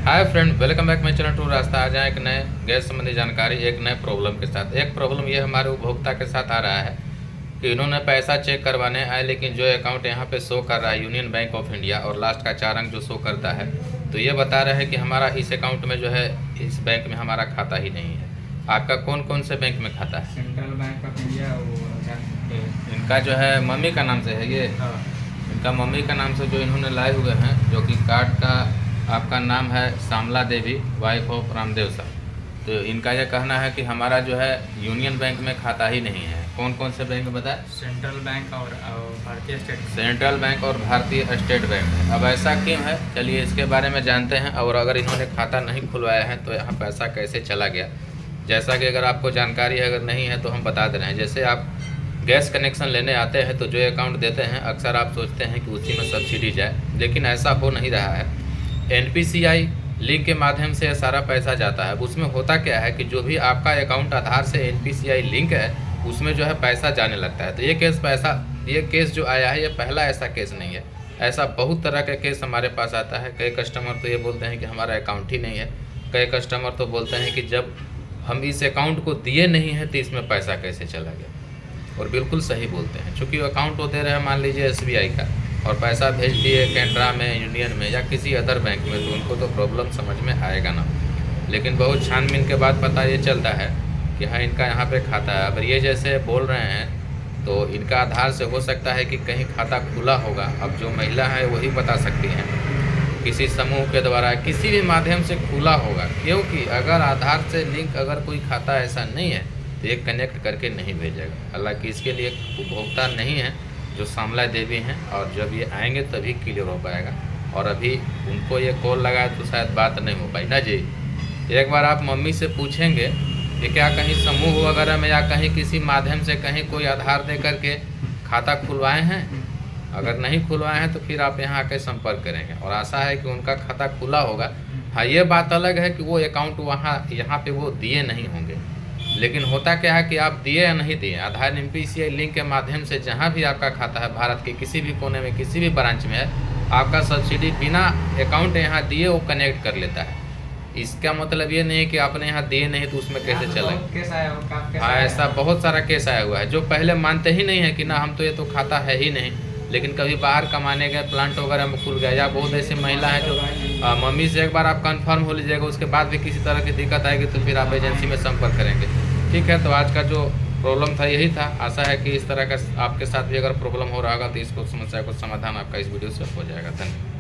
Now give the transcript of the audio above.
Hi friend, welcome back my channel to रास्ता। आ जाए एक नए गैस संबंधी जानकारी, एक नए प्रॉब्लम के साथ। एक प्रॉब्लम ये हमारे उपभोक्ता के साथ आ रहा है कि इन्होंने पैसा चेक करवाने आए, लेकिन जो अकाउंट यहाँ पे शो कर रहा है यूनियन बैंक ऑफ इंडिया और लास्ट का 4 अंक जो शो करता है, तो ये बता रहे हैं कि हमारा इस अकाउंट में जो है इस बैंक में हमारा खाता ही नहीं है। आपका कौन कौन से बैंक में खाता है? Central bank of India. इनका जो है मम्मी का नाम से है ये। हाँ। इनका मम्मी का नाम से जो इन्होंने लाए हुए हैं, जो कि कार्ड का आपका नाम है श्यामला देवी, वाइफ ऑफ रामदेव साहब। तो इनका यह कहना है कि हमारा जो है यूनियन बैंक में खाता ही नहीं है। कौन कौन से बैंक में बताए? सेंट्रल बैंक और भारतीय स्टेट। सेंट्रल बैंक और भारतीय स्टेट बैंक है। अब ऐसा क्यों है, चलिए इसके बारे में जानते हैं। और अगर इन्होंने खाता नहीं खुलवाया है तो यहाँ पैसा कैसे चला गया, जैसा कि अगर आपको जानकारी है, अगर नहीं है तो हम बता दे रहे हैं। जैसे आप गैस कनेक्शन लेने आते हैं तो जो अकाउंट देते हैं, अक्सर आप सोचते हैं कि उसी में सब्सिडी जाए, लेकिन ऐसा हो नहीं रहा है। NPCI लिंक के माध्यम से यह सारा पैसा जाता है। उसमें होता क्या है कि जो भी आपका अकाउंट आधार से NPCI लिंक है, उसमें जो है पैसा जाने लगता है। तो ये केस जो आया है, ये पहला ऐसा केस नहीं है। ऐसा बहुत तरह का केस हमारे पास आता है। कई कस्टमर तो ये बोलते हैं कि हमारा अकाउंट ही नहीं है। कई कस्टमर तो बोलते हैं कि जब हम इस अकाउंट को दिए नहीं हैं तो इसमें पैसा कैसे चला गया। और बिल्कुल सही बोलते हैं, चूँकि अकाउंट वो दे रहे हैं मान लीजिए SBI का, और पैसा भेज दिए कैनरा में, यूनियन में या किसी अदर बैंक में, तो उनको तो प्रॉब्लम समझ में आएगा ना। लेकिन बहुत छानबीन के बाद पता ये चलता है कि हाँ, इनका यहाँ पे खाता है। अगर ये जैसे बोल रहे हैं तो इनका आधार से हो सकता है कि कहीं खाता खुला होगा। अब जो महिला है वही बता सकती हैं, किसी समूह के द्वारा किसी भी माध्यम से खुला होगा। क्योंकि अगर आधार से लिंक अगर कोई खाता ऐसा नहीं है तो ये कनेक्ट करके नहीं भेजेगा। हालांकि इसके लिए उपभोक्ता नहीं है जो श्यामला देवी हैं, और जब ये आएंगे तभी क्लियर हो पाएगा। और अभी उनको ये कॉल लगाए तो शायद बात नहीं हो पाई ना जी। एक बार आप मम्मी से पूछेंगे कि क्या कहीं समूह वगैरह में या कहीं किसी माध्यम से कहीं कोई आधार दे करके खाता खुलवाए हैं। अगर नहीं खुलवाए हैं तो फिर आप यहाँ आकर संपर्क करेंगे, और आशा है कि उनका खाता खुला होगा। हाँ, ये बात अलग है कि वो अकाउंट यहाँ पे वो दिए नहीं होंगे। लेकिन होता क्या है कि आप दिए या नहीं दिए, आधार NPCI लिंक के माध्यम से जहाँ भी आपका खाता है, भारत के किसी भी कोने में किसी भी ब्रांच में है, आपका सब्सिडी बिना अकाउंट यहाँ दिए वो कनेक्ट कर लेता है। इसका मतलब ये नहीं है कि आपने यहाँ दिए नहीं तो उसमें कैसे चलेगा। हाँ, ऐसा बहुत सारा केस आया हुआ है जो पहले मानते ही नहीं है कि ना हम तो ये तो खाता है ही नहीं, लेकिन कभी बाहर कमाने गए, प्लांट वगैरह में खुल गया। या बहुत ऐसी महिला है जो मम्मी से एक बार आप कंफर्म हो लीजिएगा, उसके बाद भी किसी तरह की दिक्कत आएगी तो फिर आप एजेंसी में संपर्क करेंगे। ठीक है, तो आज का जो प्रॉब्लम था यही था। आशा है कि इस तरह का आपके साथ भी अगर प्रॉब्लम हो रहा होगा तो इसको समस्या को समाधान आपका इस वीडियो से हो जाएगा। धन्यवाद।